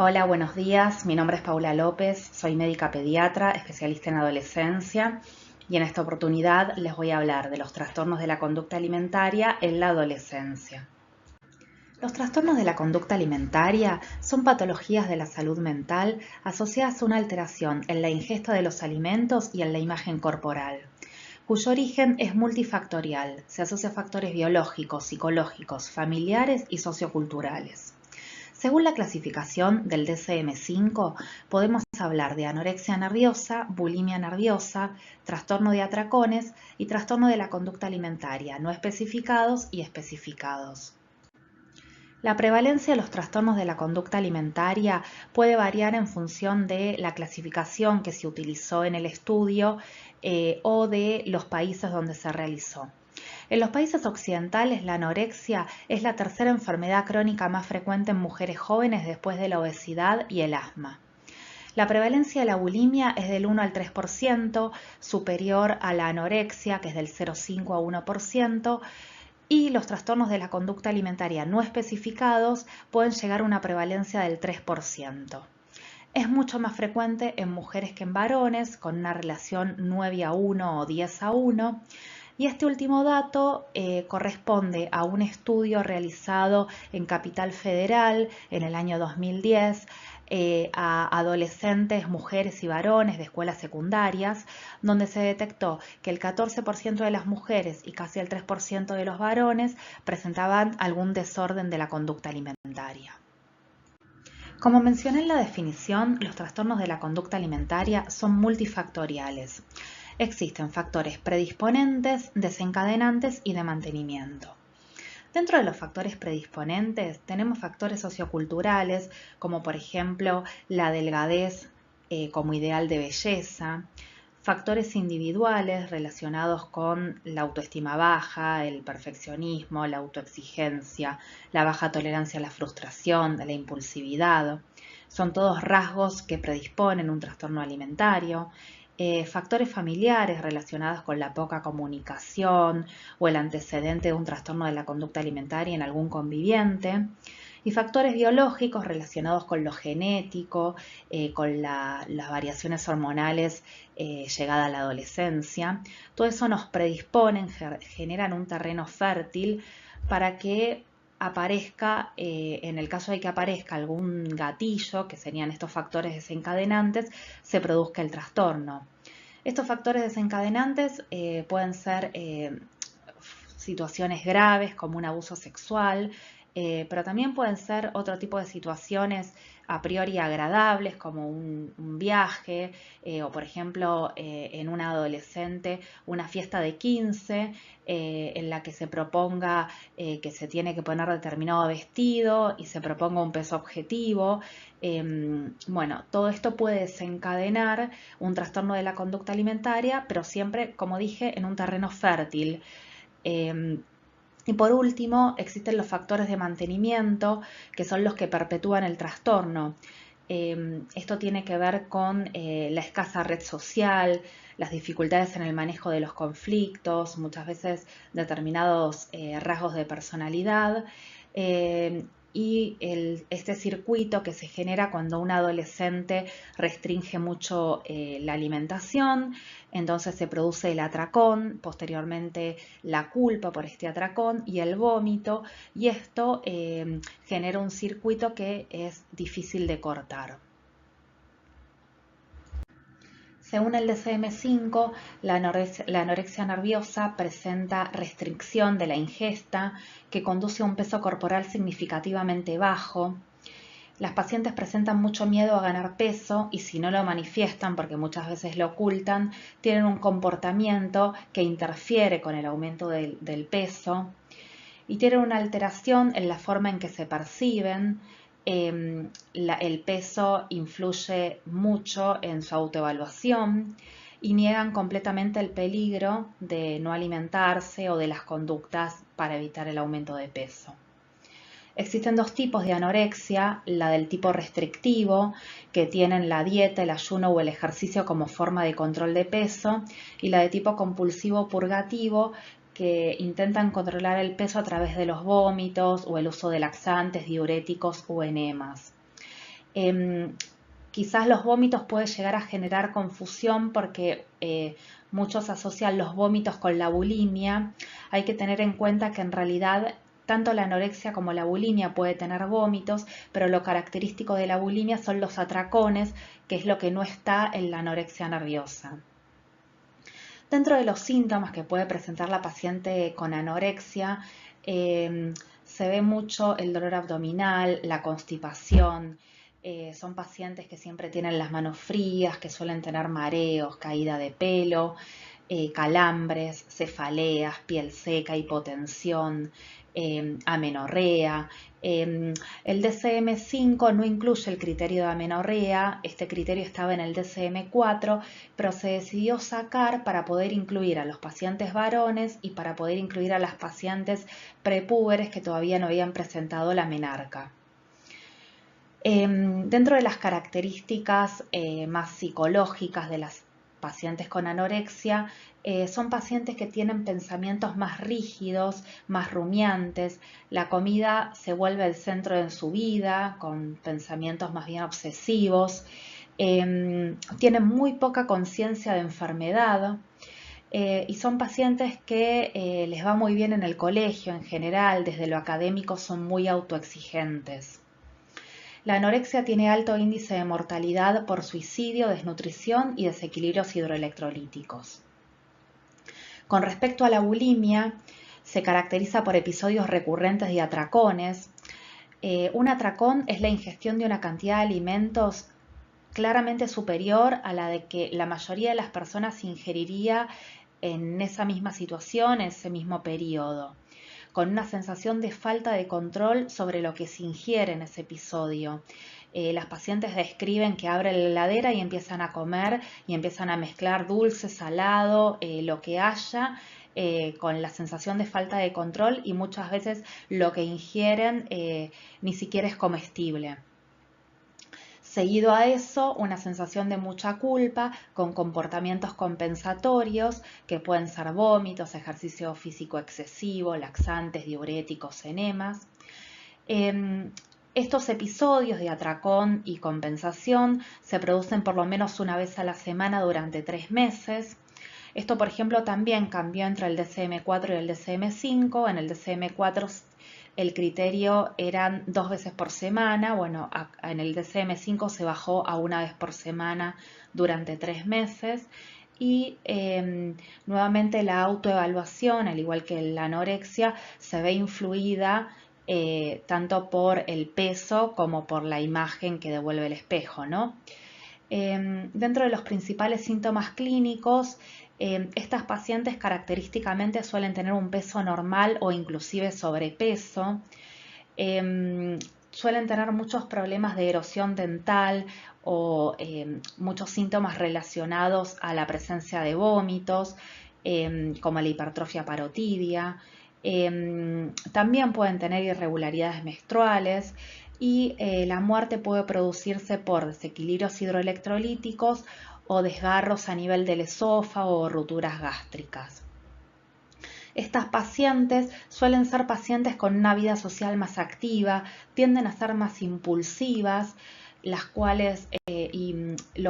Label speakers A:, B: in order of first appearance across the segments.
A: Hola, buenos días. Mi nombre es Paula López, soy médica pediatra, especialista en adolescencia y en esta oportunidad les voy a hablar de los trastornos de la conducta alimentaria en la adolescencia. Los trastornos de la conducta alimentaria son patologías de la salud mental asociadas a una alteración en la ingesta de los alimentos y en la imagen corporal, cuyo origen es multifactorial, se asocia a factores biológicos, psicológicos, familiares y socioculturales. Según la clasificación del DSM-5, podemos hablar de anorexia nerviosa, bulimia nerviosa, trastorno de atracones y trastorno de la conducta alimentaria, no especificados y especificados. La prevalencia de los trastornos de la conducta alimentaria puede variar en función de la clasificación que se utilizó en el estudio o de los países donde se realizó. En los países occidentales, la anorexia es la tercera enfermedad crónica más frecuente en mujeres jóvenes después de la obesidad y el asma. La prevalencia de la bulimia es del 1 al 3%, superior a la anorexia, que es del 0,5 a 1%, y los trastornos de la conducta alimentaria no especificados pueden llegar a una prevalencia del 3%. Es mucho más frecuente en mujeres que en varones, con una relación 9 a 1 o 10 a 1, y este último dato corresponde a un estudio realizado en Capital Federal en el año 2010 a adolescentes, mujeres y varones de escuelas secundarias, donde se detectó que el 14% de las mujeres y casi el 3% de los varones presentaban algún desorden de la conducta alimentaria. Como mencioné en la definición, los trastornos de la conducta alimentaria son multifactoriales. Existen factores predisponentes, desencadenantes y de mantenimiento. Dentro de los factores predisponentes tenemos factores socioculturales, como por ejemplo la delgadez como ideal de belleza, factores individuales relacionados con la autoestima baja, el perfeccionismo, la autoexigencia, la baja tolerancia a la frustración, la impulsividad. Son todos rasgos que predisponen un trastorno alimentario. Factores familiares relacionados con la poca comunicación o el antecedente de un trastorno de la conducta alimentaria en algún conviviente, y factores biológicos relacionados con lo genético, con las variaciones hormonales llegada a la adolescencia. Todo eso nos predisponen, generan un terreno fértil para que aparezca, en el caso de que aparezca algún gatillo, que serían estos factores desencadenantes, se produzca el trastorno. Estos factores desencadenantes pueden ser situaciones graves como un abuso sexual, pero también pueden ser otro tipo de situaciones a priori agradables como un viaje o por ejemplo en una adolescente una fiesta de 15 en la que se proponga que se tiene que poner determinado vestido y se proponga un peso objetivo. Bueno, todo esto puede desencadenar un trastorno de la conducta alimentaria, pero siempre, como dije, en un terreno fértil. Y por último, existen los factores de mantenimiento, que son los que perpetúan el trastorno. Esto tiene que ver con la escasa red social, las dificultades en el manejo de los conflictos, muchas veces determinados rasgos de personalidad, y este circuito que se genera cuando un adolescente restringe mucho la alimentación, entonces se produce el atracón, posteriormente la culpa por este atracón y el vómito, y esto genera un circuito que es difícil de cortar. Según el DSM-5, la anorexia nerviosa presenta restricción de la ingesta que conduce a un peso corporal significativamente bajo. Las pacientes presentan mucho miedo a ganar peso y si no lo manifiestan, porque muchas veces lo ocultan, tienen un comportamiento que interfiere con el aumento del peso y tienen una alteración en la forma en que se perciben. El peso influye mucho en su autoevaluación y niegan completamente el peligro de no alimentarse o de las conductas para evitar el aumento de peso. Existen dos tipos de anorexia, la del tipo restrictivo, que tienen la dieta, el ayuno o el ejercicio como forma de control de peso, y la de tipo compulsivo purgativo, que intentan controlar el peso a través de los vómitos o el uso de laxantes, diuréticos o enemas. Quizás los vómitos pueden llegar a generar confusión porque muchos asocian los vómitos con la bulimia. Hay que tener en cuenta que en realidad tanto la anorexia como la bulimia puede tener vómitos, pero lo característico de la bulimia son los atracones, que es lo que no está en la anorexia nerviosa. Dentro de los síntomas que puede presentar la paciente con anorexia, se ve mucho el dolor abdominal, la constipación. Son pacientes que siempre tienen las manos frías, que suelen tener mareos, caída de pelo, calambres, cefaleas, piel seca, hipotensión, amenorrea. El DSM-5 no incluye el criterio de amenorrea, este criterio estaba en el DSM-4, pero se decidió sacar para poder incluir a los pacientes varones y para poder incluir a las pacientes prepúberes que todavía no habían presentado la menarca. Dentro de las características más psicológicas de las pacientes con anorexia, son pacientes que tienen pensamientos más rígidos, más rumiantes. La comida se vuelve el centro de su vida, con pensamientos más bien obsesivos. Tienen muy poca conciencia de enfermedad. Y son pacientes que les va muy bien en el colegio en general, desde lo académico son muy autoexigentes. La anorexia tiene alto índice de mortalidad por suicidio, desnutrición y desequilibrios hidroelectrolíticos. Con respecto a la bulimia, se caracteriza por episodios recurrentes de atracones. Un atracón es la ingestión de una cantidad de alimentos claramente superior a la de que la mayoría de las personas ingeriría en esa misma situación, en ese mismo periodo, con una sensación de falta de control sobre lo que se ingiere en ese episodio. Las pacientes describen que abren la heladera y empiezan a comer y empiezan a mezclar dulce, salado, lo que haya, con la sensación de falta de control, y muchas veces lo que ingieren ni siquiera es comestible. Seguido a eso, una sensación de mucha culpa con comportamientos compensatorios que pueden ser vómitos, ejercicio físico excesivo, laxantes, diuréticos, enemas. Estos episodios de atracón y compensación se producen por lo menos una vez a la semana durante 3 meses. Esto, por ejemplo, también cambió entre el DSM-4 y el DSM-5. En el DSM-4 el criterio eran 2 veces por semana. Bueno, en el DSM-5 se bajó a 1 vez por semana durante 3 meses. Y nuevamente la autoevaluación, al igual que la anorexia, se ve influida tanto por el peso como por la imagen que devuelve el espejo, ¿no? Dentro de los principales síntomas clínicos, estas pacientes característicamente suelen tener un peso normal o inclusive sobrepeso. Suelen tener muchos problemas de erosión dental o muchos síntomas relacionados a la presencia de vómitos, como la hipertrofia parotidia. También pueden tener irregularidades menstruales y la muerte puede producirse por desequilibrios hidroelectrolíticos o desgarros a nivel del esófago o rupturas gástricas. Estas pacientes suelen ser pacientes con una vida social más activa, tienden a ser más impulsivas, lo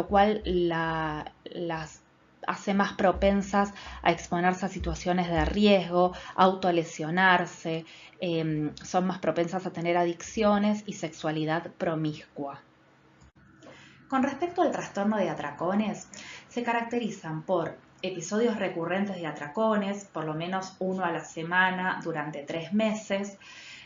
A: cual las hace más propensas a exponerse a situaciones de riesgo, autolesionarse, son más propensas a tener adicciones y sexualidad promiscua. Con respecto al trastorno de atracones, se caracterizan por episodios recurrentes de atracones, por lo menos 1 a la semana durante 3 meses,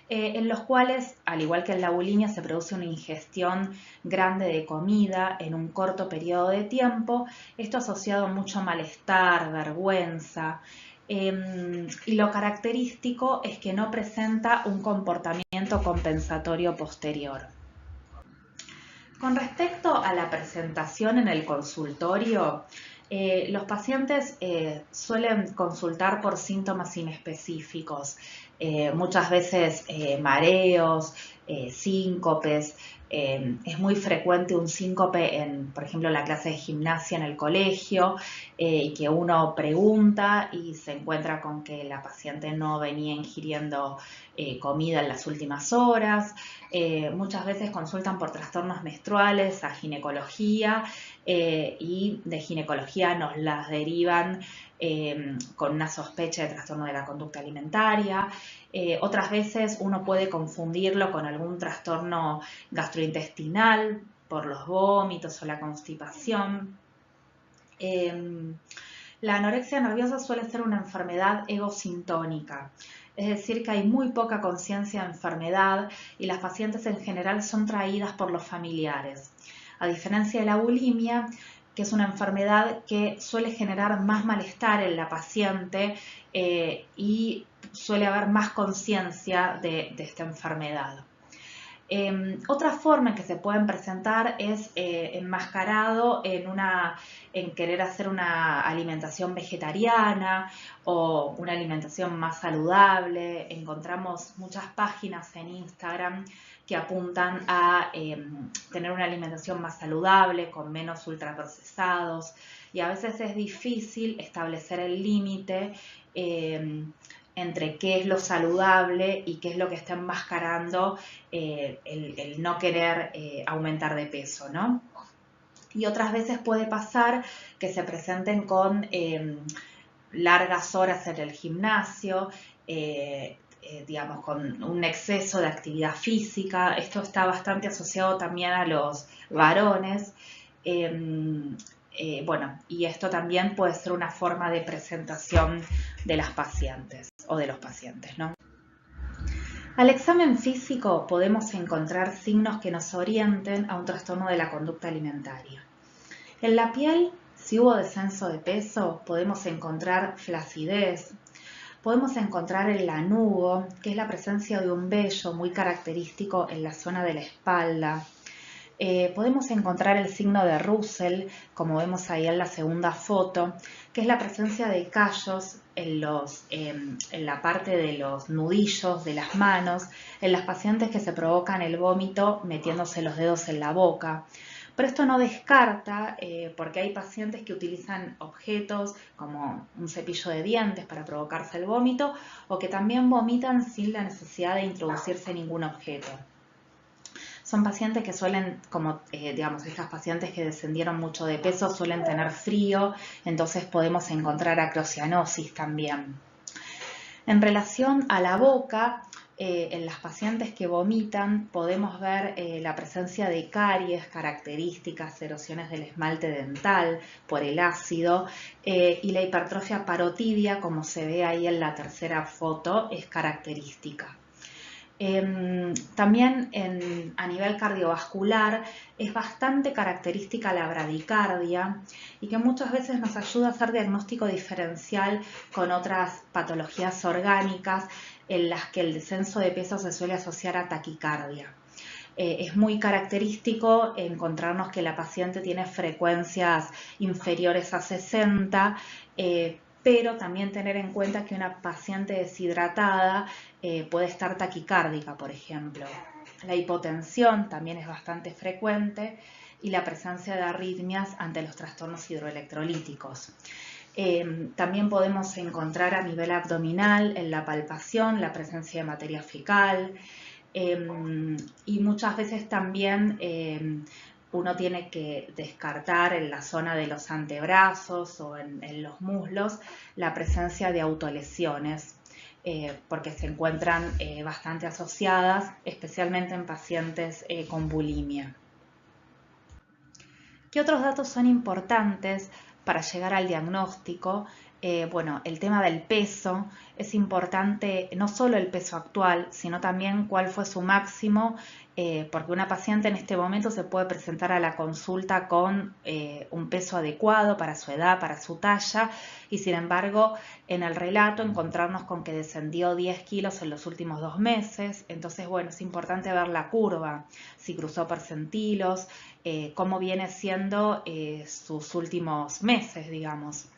A: en los cuales, al igual que en la bulimia, se produce una ingestión grande de comida en un corto periodo de tiempo, esto asociado a mucho malestar, vergüenza, y lo característico es que no presenta un comportamiento compensatorio posterior. Con respecto a la presentación en el consultorio, los pacientes suelen consultar por síntomas inespecíficos. muchas veces mareos, síncopes. Es muy frecuente un síncope en, por ejemplo, la clase de gimnasia en el colegio, que uno pregunta y se encuentra con que la paciente no venía ingiriendo comida en las últimas horas. Muchas veces consultan por trastornos menstruales a ginecología y de ginecología nos las derivan con una sospecha de trastorno de la conducta alimentaria. Otras veces uno puede confundirlo con algún trastorno gastrointestinal por los vómitos o la constipación. La anorexia nerviosa suele ser una enfermedad egosintónica, es decir, que hay muy poca conciencia de enfermedad y las pacientes en general son traídas por los familiares. A diferencia de la bulimia, que es una enfermedad que suele generar más malestar en la paciente y suele haber más conciencia de esta enfermedad. Otra forma en que se pueden presentar es enmascarado en querer hacer una alimentación vegetariana o una alimentación más saludable. Encontramos muchas páginas en Instagram que apuntan a tener una alimentación más saludable, con menos ultraprocesados, y a veces es difícil establecer el límite entre qué es lo saludable y qué es lo que está enmascarando el no querer aumentar de peso, ¿no? Y otras veces puede pasar que se presenten con largas horas en el gimnasio, digamos, con un exceso de actividad física. Esto está bastante asociado también a los varones. Bueno, y esto también puede ser una forma de presentación de las pacientes o de los pacientes, ¿no? Al examen físico podemos encontrar signos que nos orienten a un trastorno de la conducta alimentaria. En la piel, si hubo descenso de peso, podemos encontrar flacidez, podemos encontrar el lanugo, que es la presencia de un vello muy característico en la zona de la espalda. Podemos encontrar el signo de Russell, como vemos ahí en la segunda foto, que es la presencia de callos en la parte de los nudillos de las manos, en las pacientes que se provocan el vómito metiéndose los dedos en la boca. Pero esto no descarta, porque hay pacientes que utilizan objetos como un cepillo de dientes para provocarse el vómito, o que también vomitan sin la necesidad de introducirse ningún objeto. Son pacientes que suelen, digamos, estas pacientes que descendieron mucho de peso suelen tener frío, entonces podemos encontrar acrocianosis también. En relación a la boca, en las pacientes que vomitan podemos ver la presencia de caries características, erosiones del esmalte dental por el ácido, y la hipertrofia parotidia, como se ve ahí en la tercera foto, es característica. También a nivel cardiovascular es bastante característica la bradicardia y que muchas veces nos ayuda a hacer diagnóstico diferencial con otras patologías orgánicas en las que el descenso de peso se suele asociar a taquicardia. Es muy característico encontrarnos que la paciente tiene frecuencias inferiores a 60, pero también tener en cuenta que una paciente deshidratada puede estar taquicárdica, por ejemplo. La hipotensión también es bastante frecuente y la presencia de arritmias ante los trastornos hidroelectrolíticos. También podemos encontrar a nivel abdominal, en la palpación, la presencia de materia fecal, y muchas veces también uno tiene que descartar en la zona de los antebrazos o en los muslos la presencia de autolesiones, porque se encuentran bastante asociadas, especialmente en pacientes con bulimia. ¿Qué otros datos son importantes para llegar al diagnóstico? Bueno, el tema del peso. Es importante no solo el peso actual, sino también cuál fue su máximo, porque una paciente en este momento se puede presentar a la consulta con un peso adecuado para su edad, para su talla, y sin embargo en el relato encontrarnos con que descendió 10 kilos en los últimos 2 meses. Entonces, bueno, es importante ver la curva, si cruzó percentilos, cómo viene siendo sus últimos meses, digamos.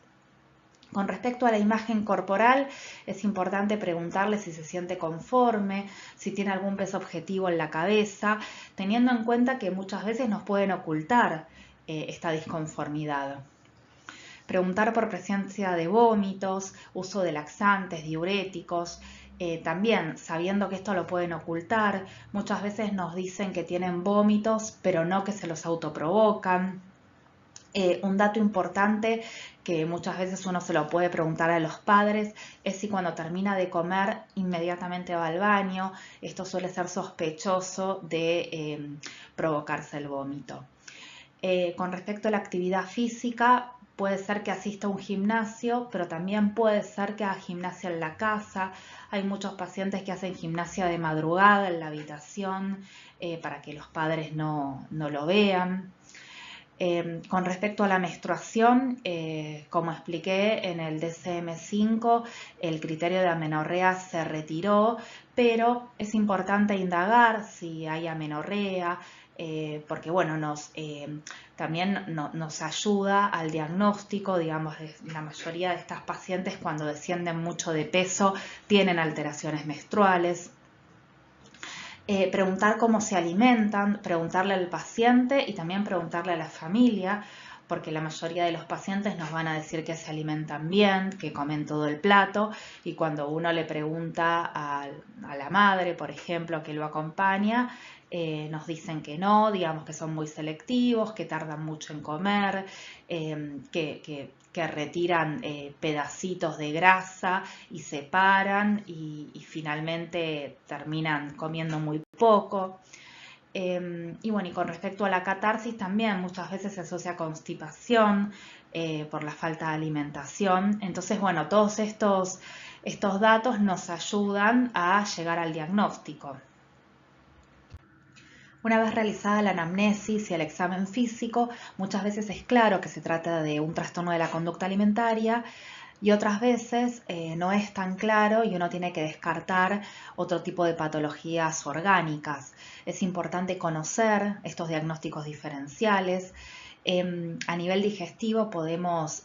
A: Con respecto a la imagen corporal, es importante preguntarle si se siente conforme, si tiene algún peso objetivo en la cabeza, teniendo en cuenta que muchas veces nos pueden ocultar esta disconformidad. Preguntar por presencia de vómitos, uso de laxantes, diuréticos, también sabiendo que esto lo pueden ocultar. Muchas veces nos dicen que tienen vómitos, pero no que se los autoprovocan. Un dato importante que muchas veces uno se lo puede preguntar a los padres es si cuando termina de comer inmediatamente va al baño. Esto suele ser sospechoso de provocarse el vómito. Con respecto a la actividad física, puede ser que asista a un gimnasio, pero también puede ser que haga gimnasia en la casa. Hay muchos pacientes que hacen gimnasia de madrugada en la habitación para que los padres no lo vean. Con respecto a la menstruación, como expliqué en el DSM-5, el criterio de amenorrea se retiró, pero es importante indagar si hay amenorrea, porque bueno, también nos ayuda al diagnóstico. Digamos, la mayoría de estas pacientes cuando descienden mucho de peso tienen alteraciones menstruales. Preguntar cómo se alimentan, preguntarle al paciente y también preguntarle a la familia, porque la mayoría de los pacientes nos van a decir que se alimentan bien, que comen todo el plato, y cuando uno le pregunta a la madre, por ejemplo, que lo acompaña, nos dicen que no, digamos que son muy selectivos, que tardan mucho en comer, que retiran pedacitos de grasa y separan y finalmente terminan comiendo muy poco. Y bueno, y con respecto a la catarsis también muchas veces se asocia a constipación por la falta de alimentación. Entonces, bueno, todos estos datos nos ayudan a llegar al diagnóstico. Una vez realizada la anamnesis y el examen físico, muchas veces es claro que se trata de un trastorno de la conducta alimentaria y otras veces no es tan claro y uno tiene que descartar otro tipo de patologías orgánicas. Es importante conocer estos diagnósticos diferenciales. A nivel digestivo podemos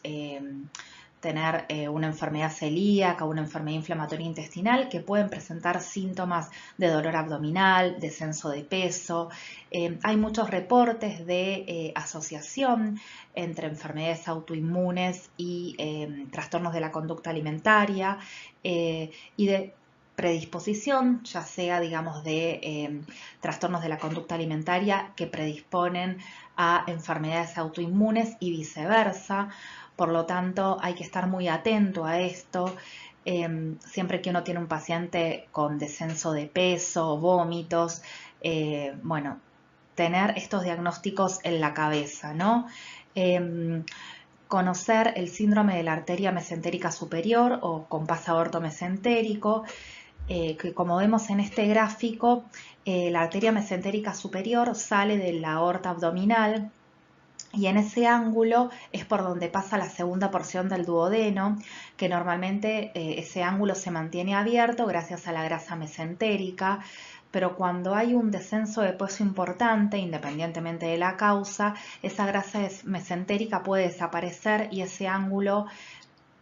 A: tener una enfermedad celíaca, una enfermedad inflamatoria intestinal que pueden presentar síntomas de dolor abdominal, descenso de peso. Hay muchos reportes de asociación entre enfermedades autoinmunes y trastornos de la conducta alimentaria y de predisposición, ya sea, digamos, de trastornos de la conducta alimentaria que predisponen a enfermedades autoinmunes y viceversa. Por lo tanto, hay que estar muy atento a esto. Siempre que uno tiene un paciente con descenso de peso, vómitos, bueno, tener estos diagnósticos en la cabeza, ¿no? Conocer el síndrome de la arteria mesentérica superior o compás aorto mesentérico, que como vemos en este gráfico, la arteria mesentérica superior sale de la aorta abdominal y en ese ángulo es por donde pasa la segunda porción del duodeno, que normalmente ese ángulo se mantiene abierto gracias a la grasa mesentérica, pero cuando hay un descenso de peso importante, independientemente de la causa, esa grasa mesentérica puede desaparecer y ese ángulo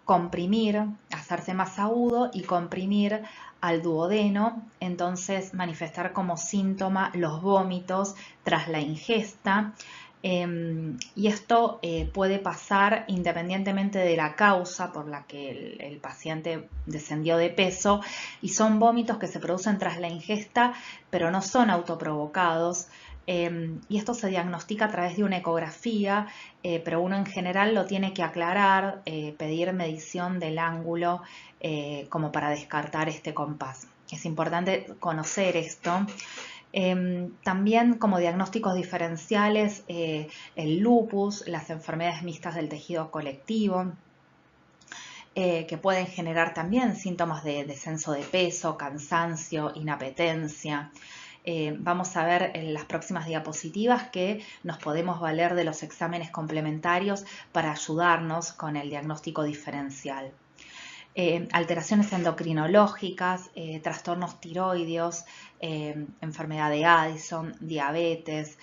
A: comprimir, hacerse más agudo y comprimir al duodeno, entonces manifestar como síntoma los vómitos tras la ingesta. Y esto puede pasar independientemente de la causa por la que el paciente descendió de peso, y son vómitos que se producen tras la ingesta pero no son autoprovocados. Y esto se diagnostica a través de una ecografía, pero uno en general lo tiene que aclarar, pedir medición del ángulo como para descartar este compás. Es importante conocer esto. También como diagnósticos diferenciales, el lupus, las enfermedades mixtas del tejido colectivo, que pueden generar también síntomas de descenso de peso, cansancio, inapetencia. Vamos a ver en las próximas diapositivas que nos podemos valer de los exámenes complementarios para ayudarnos con el diagnóstico diferencial. Alteraciones endocrinológicas, trastornos tiroideos, enfermedad de Addison, diabetes,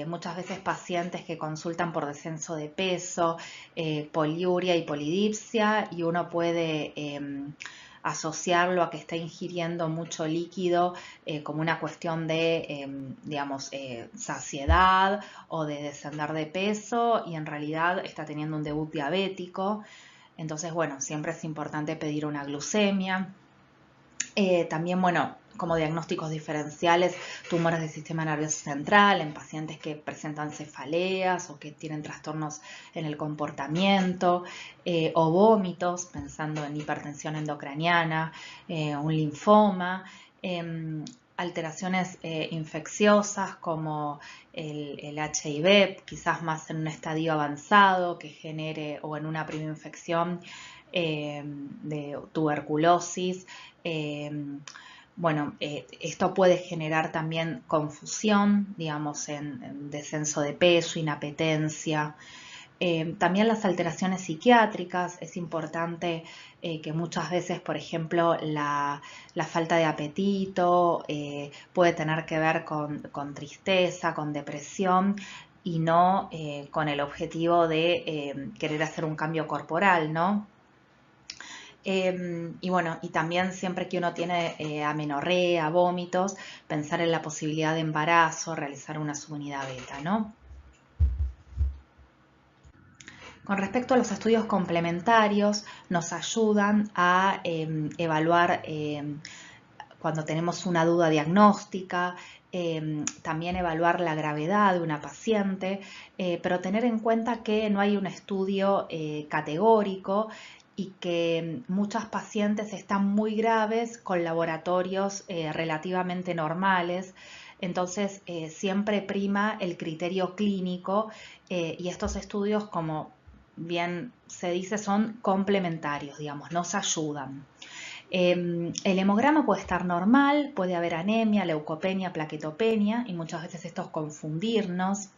A: muchas veces pacientes que consultan por descenso de peso, poliuria y polidipsia, y uno puede asociarlo a que está ingiriendo mucho líquido como una cuestión de, digamos, saciedad o de descender de peso, y en realidad está teniendo un debut diabético. Entonces, bueno, siempre es importante pedir una glucemia. También, bueno, como diagnósticos diferenciales, tumores del sistema nervioso central en pacientes que presentan cefaleas o que tienen trastornos en el comportamiento, o vómitos, pensando en hipertensión endocraniana, un linfoma, alteraciones infecciosas como el HIV, quizás más en un estadio avanzado que genere, o en una primera infección de tuberculosis. Bueno, esto puede generar también confusión, digamos, en descenso de peso, inapetencia. También las alteraciones psiquiátricas, es importante que muchas veces, por ejemplo, la falta de apetito puede tener que ver con tristeza, con depresión, y no con el objetivo de querer hacer un cambio corporal, ¿no? Y bueno, y también siempre que uno tiene amenorrea, vómitos, pensar en la posibilidad de embarazo, realizar una subunidad beta, ¿no? Con respecto a los estudios complementarios, nos ayudan a evaluar cuando tenemos una duda diagnóstica, también evaluar la gravedad de una paciente, pero tener en cuenta que no hay un estudio categórico y que muchas pacientes están muy graves con laboratorios relativamente normales. Entonces, siempre prima el criterio clínico y estos estudios, como bien se dice, son complementarios, digamos, nos ayudan. El hemograma puede estar normal, puede haber anemia, leucopenia, plaquetopenia, y muchas veces esto es confundirnos.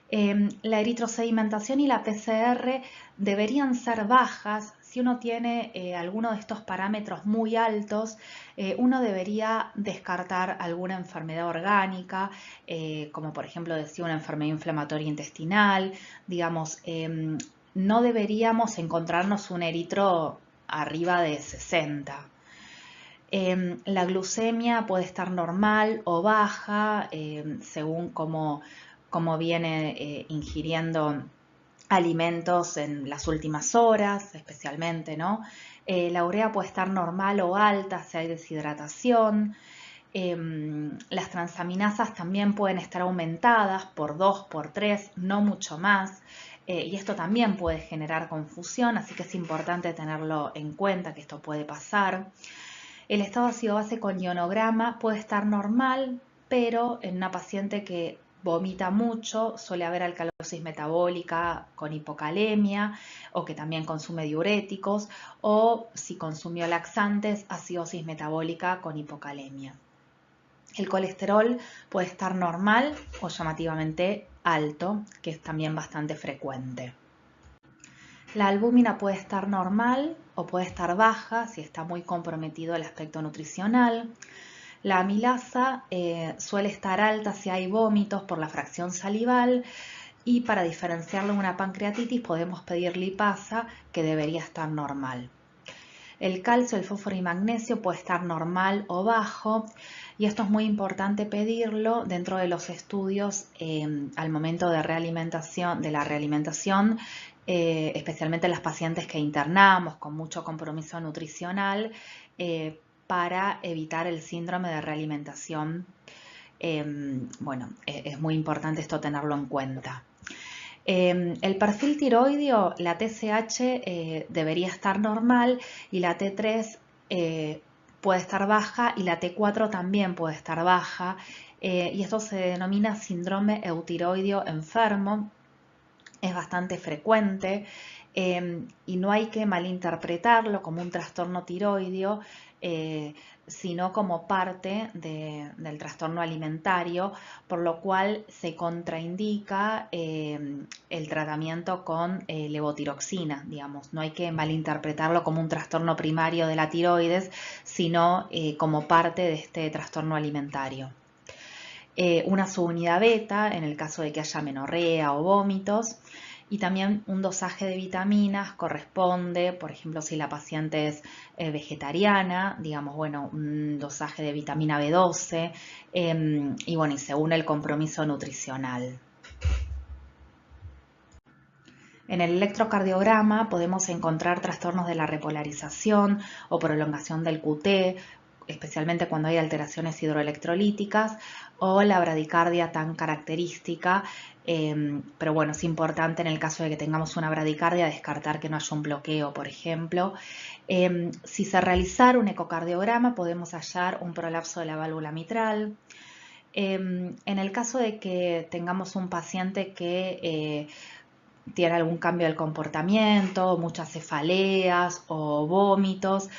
A: La eritrosedimentación y la PCR deberían ser bajas. Si uno tiene alguno de estos parámetros muy altos, uno debería descartar alguna enfermedad orgánica, como por ejemplo decía una enfermedad inflamatoria intestinal. Digamos, no deberíamos encontrarnos un eritro arriba de 60. La glucemia puede estar normal o baja según cómo viene ingiriendo alimentos en las últimas horas, especialmente, ¿no? La urea puede estar normal o alta si hay deshidratación. Las transaminasas también pueden estar aumentadas por 2, por 3, no mucho más. Y esto también puede generar confusión, así que es importante tenerlo en cuenta que esto puede pasar. El estado ácido base con ionograma puede estar normal, pero en una paciente que vomita mucho suele haber alcalosis metabólica con hipocalemia, o que también consume diuréticos, o si consumió laxantes, acidosis metabólica con hipocalemia. El colesterol puede estar normal o llamativamente alto, que es también bastante frecuente. La albúmina puede estar normal o puede estar baja si está muy comprometido el aspecto nutricional. La amilasa suele estar alta si hay vómitos por la fracción salival, y para diferenciarlo de una pancreatitis podemos pedir lipasa, que debería estar normal. El calcio, el fósforo y magnesio puede estar normal o bajo, y esto es muy importante pedirlo dentro de los estudios al momento de la realimentación, especialmente en las pacientes que internamos con mucho compromiso nutricional, para evitar el síndrome de realimentación. Bueno, es muy importante esto tenerlo en cuenta. El perfil tiroideo, la TSH debería estar normal, y la T3 puede estar baja, y la T4 también puede estar baja, y esto se denomina síndrome eutiroideo enfermo. Es bastante frecuente y no hay que malinterpretarlo como un trastorno tiroideo, sino como parte del trastorno alimentario, por lo cual se contraindica el tratamiento con levotiroxina, digamos. No hay que malinterpretarlo como un trastorno primario de la tiroides, sino como parte de este trastorno alimentario. una subunidad beta en el caso de que haya menorrea o vómitos, y también un dosaje de vitaminas corresponde, por ejemplo, si la paciente es vegetariana, digamos, bueno, un dosaje de vitamina B12, y bueno, y según el compromiso nutricional. En el electrocardiograma podemos encontrar trastornos de la repolarización o prolongación del QT, especialmente cuando hay alteraciones hidroelectrolíticas, o la bradicardia tan característica, pero bueno, es importante en el caso de que tengamos una bradicardia descartar que no haya un bloqueo, por ejemplo. Si se realizara un ecocardiograma podemos hallar un prolapso de la válvula mitral. En el caso de que tengamos un paciente que tiene algún cambio del comportamiento, muchas cefaleas o vómitos,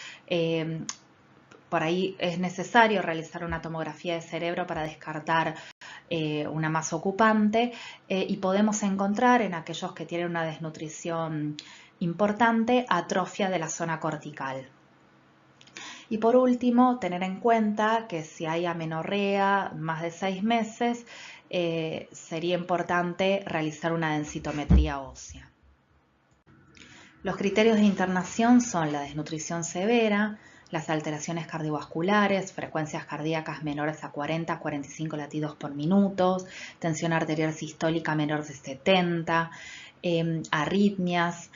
A: por ahí es necesario realizar una tomografía de cerebro para descartar una masa ocupante, y podemos encontrar en aquellos que tienen una desnutrición importante atrofia de la zona cortical. Y por último, tener en cuenta que si hay amenorrea más de 6 meses, sería importante realizar una densitometría ósea. Los criterios de internación son la desnutrición severa, las alteraciones cardiovasculares, frecuencias cardíacas menores a 40 a 45 latidos por minuto, tensión arterial sistólica menor de 70, arritmias,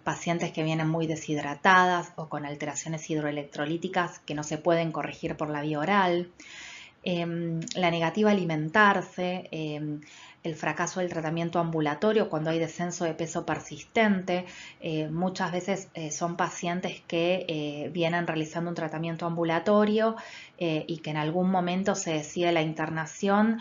A: pacientes que vienen muy deshidratadas o con alteraciones hidroelectrolíticas que no se pueden corregir por la vía oral, la negativa a alimentarse, el fracaso del tratamiento ambulatorio cuando hay descenso de peso persistente. Muchas veces son pacientes que vienen realizando un tratamiento ambulatorio y que en algún momento se decide la internación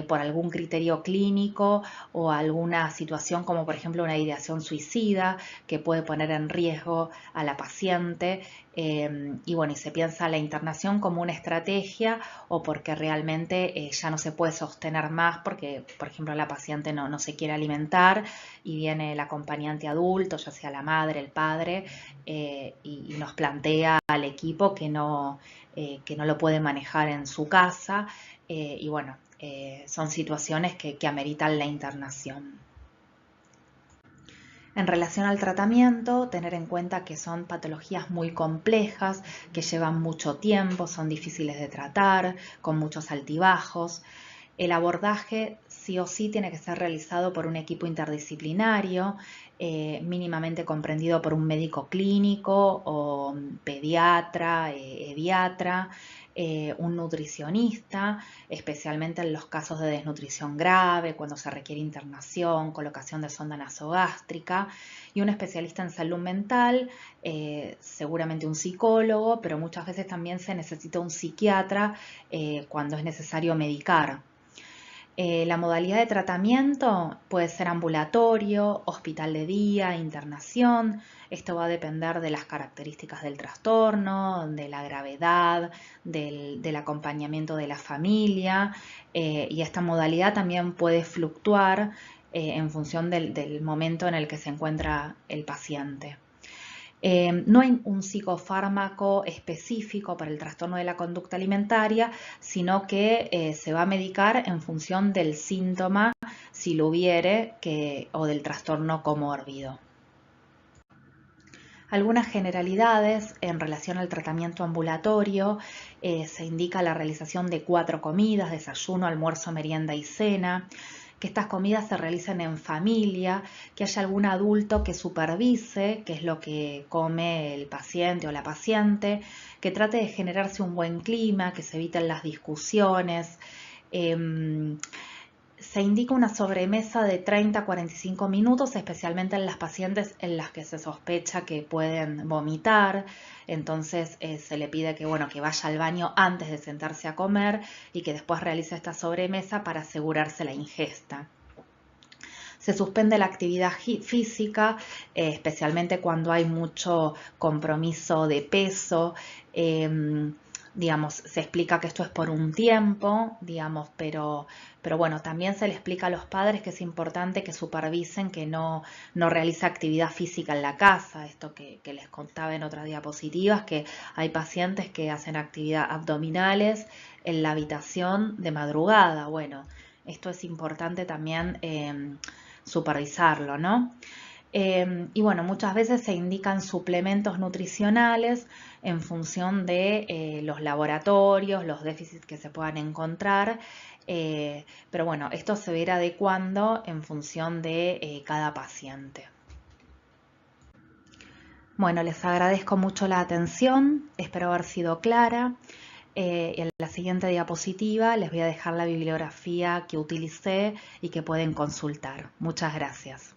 A: por algún criterio clínico o alguna situación como por ejemplo una ideación suicida que puede poner en riesgo a la paciente, y bueno, y se piensa la internación como una estrategia o porque realmente ya no se puede sostener más porque, por ejemplo, la paciente no se quiere alimentar y viene el acompañante adulto, ya sea la madre, el padre, y nos plantea al equipo que no lo puede manejar en su casa, y bueno, son situaciones que ameritan la internación. En relación al tratamiento, tener en cuenta que son patologías muy complejas, que llevan mucho tiempo, son difíciles de tratar, con muchos altibajos. El abordaje sí o sí tiene que ser realizado por un equipo interdisciplinario, mínimamente comprendido por un médico clínico o pediatra, pediatra, un nutricionista, especialmente en los casos de desnutrición grave, cuando se requiere internación, colocación de sonda nasogástrica, y un especialista en salud mental, seguramente un psicólogo, pero muchas veces también se necesita un psiquiatra cuando es necesario medicar. La modalidad de tratamiento puede ser ambulatorio, hospital de día, internación. Esto va a depender de las características del trastorno, de la gravedad, del acompañamiento de la familia, y esta modalidad también puede fluctuar en función del momento en el que se encuentra el paciente. No hay un psicofármaco específico para el trastorno de la conducta alimentaria, sino que se va a medicar en función del síntoma, si lo hubiere, o del trastorno comórbido. Algunas generalidades en relación al tratamiento ambulatorio: se indica la realización de 4 comidas, desayuno, almuerzo, merienda y cena, que estas comidas se realicen en familia, que haya algún adulto que supervise qué es lo que come el paciente o la paciente, que trate de generarse un buen clima, que se eviten las discusiones. Se indica una sobremesa de 30 a 45 minutos, especialmente en las pacientes en las que se sospecha que pueden vomitar. Entonces se le pide que vaya al baño antes de sentarse a comer y que después realice esta sobremesa para asegurarse la ingesta. Se suspende la actividad física, especialmente cuando hay mucho compromiso de peso. digamos, se explica que esto es por un tiempo, digamos, pero bueno, también se le explica a los padres que es importante que supervisen que no realiza actividad física en la casa, esto que les contaba en otras diapositivas, que hay pacientes que hacen actividad abdominales en la habitación de madrugada. Bueno, esto es importante también supervisarlo, ¿no? Y bueno, muchas veces se indican suplementos nutricionales en función de los laboratorios, los déficits que se puedan encontrar, pero bueno, esto se va a ir adecuando en función de cada paciente. Bueno, les agradezco mucho la atención, espero haber sido clara. En la siguiente diapositiva les voy a dejar la bibliografía que utilicé y que pueden consultar. Muchas gracias.